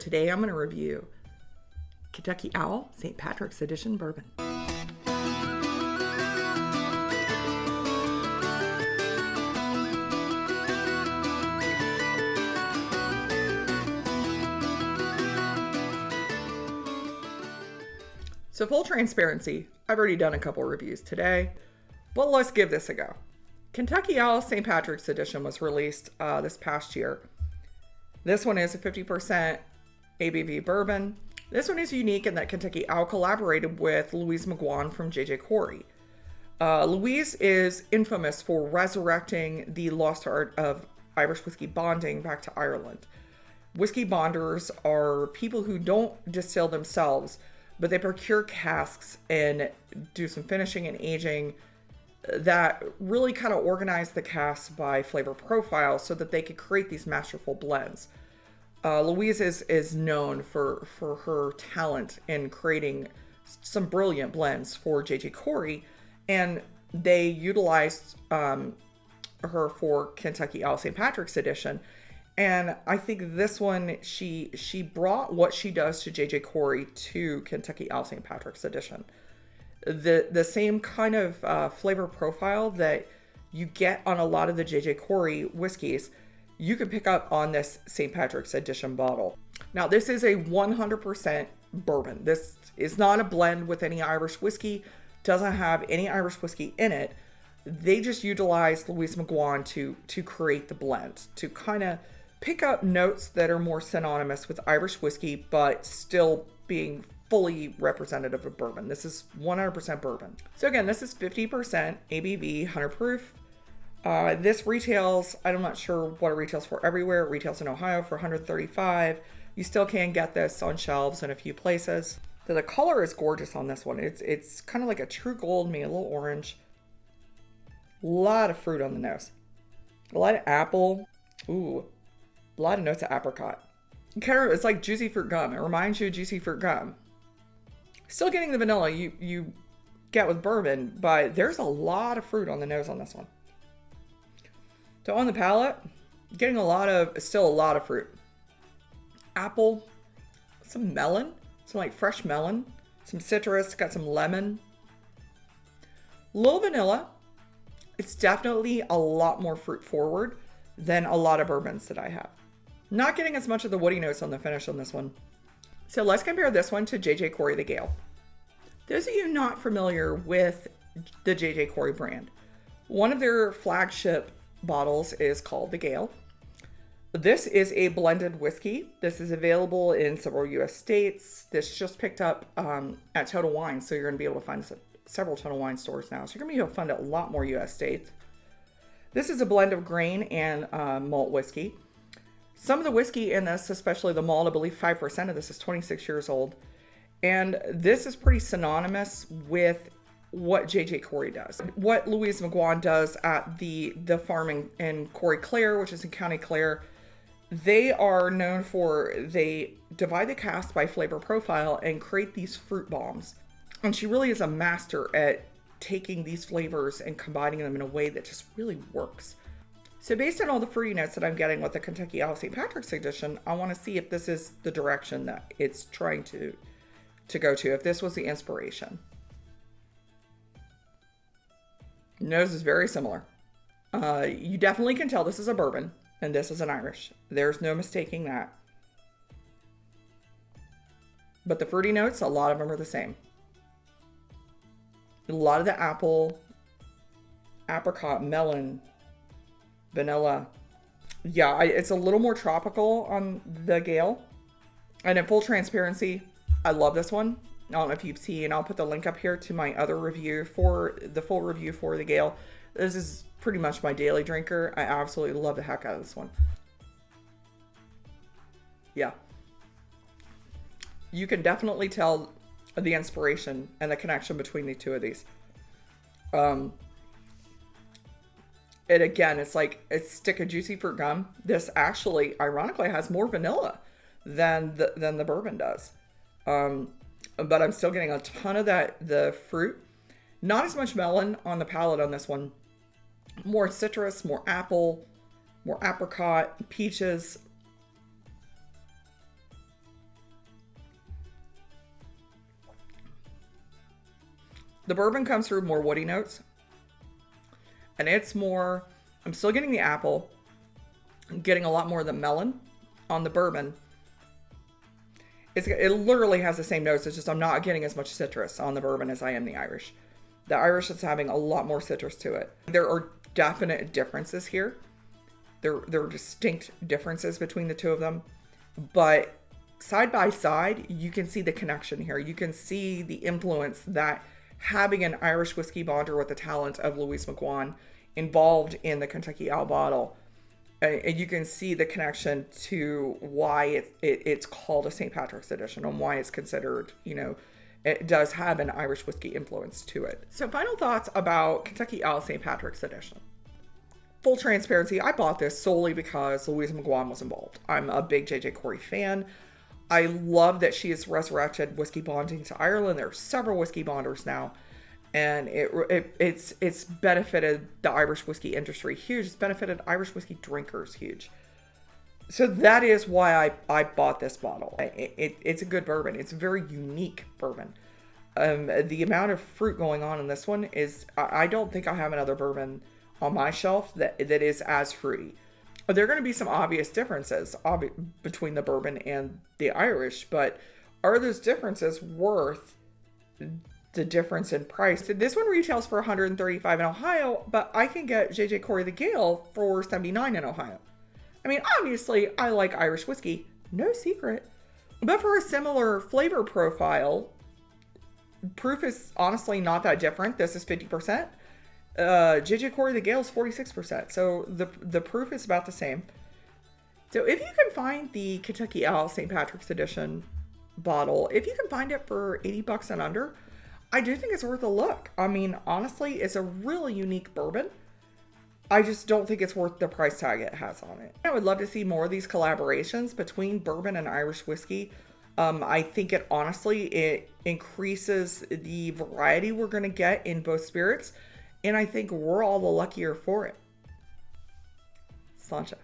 Today I'm going to review Kentucky Owl St. Patrick's Edition Bourbon. So full transparency, I've already done a couple reviews today, but let's give this a go. Kentucky Owl St. Patrick's Edition was released this past year. This one is a 50% ABV bourbon. This one is unique in that Kentucky Owl collaborated with Louise McGuane from Corry. Louise is infamous for resurrecting the lost art of Irish whiskey bonding back to Ireland. Whiskey bonders are people who don't distill themselves, but they procure casks and do some finishing and aging that really kind of organize the casks by flavor profile so that they could create these masterful blends. Louise is known for her talent in creating some brilliant blends for Corry, and they utilized her for Kentucky Owl St. Patrick's Edition. And I think this one, she brought what she does to Corry to Kentucky Owl St. Patrick's Edition. The same kind of flavor profile that you get on a lot of the Corry whiskeys, you can pick up on this St. Patrick's Edition bottle. Now, this is a 100% bourbon. This is not a blend with any Irish whiskey, doesn't have any Irish whiskey in it. They just utilized Louise McGuane to create the blend, to kind of pick up notes that are more synonymous with Irish whiskey, but still being fully representative of bourbon. This is 100% bourbon. So again, this is 50% ABV, 100 proof. This retails, I'm not sure what it retails for everywhere. It retails in Ohio for $135. You still can get this on shelves in a few places. So the color is gorgeous on this one. It's kind of like a true gold, maybe a little orange. A lot of fruit on the nose. A lot of apple. Ooh, a lot of notes of apricot. It's like juicy fruit gum. It reminds you of juicy fruit gum. Still getting the vanilla you get with bourbon, but there's a lot of fruit on the nose on this one. So on the palate, getting still a lot of fruit. Apple, some melon, some like fresh melon, some citrus, got some lemon. Little vanilla. It's definitely a lot more fruit forward than a lot of bourbons that I have. Not getting as much of the woody notes on the finish on this one. So let's compare this one to Corry the Gale. Those of you not familiar with the Corry brand, one of their flagship bottles is called the Gale. This is a blended whiskey. This is available in several U.S. states. This just picked up at Total Wine, so you're going to be able to find this at several Total Wine stores now. So you're going to be able to find it a lot more U.S. states. This is a blend of grain and malt whiskey. Some of the whiskey in this, especially the malt, I believe 5% of this is 26 years old. And this is pretty synonymous with what Corry does. What Louise McGuane does at the farm in Corry Clare, which is in County Clare, they are known for, they divide the cask by flavor profile and create these fruit bombs. And she really is a master at taking these flavors and combining them in a way that just really works. So based on all the fruity notes that I'm getting with the Kentucky Owl St. Patrick's Edition, I want to see if this is the direction that it's trying to go to, if this was the inspiration. Nose is very similar. You definitely can tell this is a bourbon and this is an Irish. There's no mistaking that. But the fruity notes, a lot of them are the same. A lot of the apple, apricot, melon, vanilla. Yeah, it's a little more tropical on the Gale. And in full transparency, I love this one. I don't know if you've seen, I'll put the link up here to my other review for the full review for the Gale. This is pretty much my daily drinker. I absolutely love the heck out of this one. Yeah. You can definitely tell the inspiration and the connection between the two of these. And again, it's like a stick of juicy fruit gum. This actually, ironically, has more vanilla than the bourbon does. But I'm still getting a ton of the fruit. Not as much melon on the palate on this one. More citrus, more apple, more apricot, peaches. The bourbon comes through more woody notes. And it's more, I'm still getting the apple. I'm getting a lot more of the melon on the bourbon. It literally has the same notes. It's just I'm not getting as much citrus on the bourbon as I am the Irish. The Irish is having a lot more citrus to it. There are definite differences here. There are distinct differences between the two of them. But side by side, you can see the connection here. You can see the influence that having an Irish whiskey bonder with the talent of Louise McGuane involved in the Kentucky Owl bottle. And you can see the connection to why it's called a St. Patrick's edition and why it's considered, it does have an Irish whiskey influence to it. So final thoughts about Kentucky Owl St. Patrick's edition. Full transparency, I bought this solely because Louise McGuane was involved. I'm a big J.J. Corry fan. I love that she has resurrected whiskey bonding to Ireland. There are several whiskey bonders now. And it's benefited the Irish whiskey industry huge. It's benefited Irish whiskey drinkers huge. So that is why I bought this bottle. It's a good bourbon. It's a very unique bourbon. The amount of fruit going on in this one is, I don't think I have another bourbon on my shelf that is as fruity. There are going to be some obvious differences between the bourbon and the Irish, but are those differences worth the difference in price? This one retails for $135 in Ohio, but I can get J.J. Corry the Gale for $79 in Ohio. I mean, obviously, I like Irish whiskey, no secret. But for a similar flavor profile, proof is honestly not that different. This is 50%. J.J. Corry the Gale is 46%. So the proof is about the same. So if you can find the Kentucky Owl St. Patrick's Edition bottle, if you can find it for $80 and under, I do think it's worth a look. I mean, honestly, it's a really unique bourbon. I just don't think it's worth the price tag it has on it. I would love to see more of these collaborations between bourbon and Irish whiskey. I think it increases the variety we're going to get in both spirits. And I think we're all the luckier for it. Sláinte.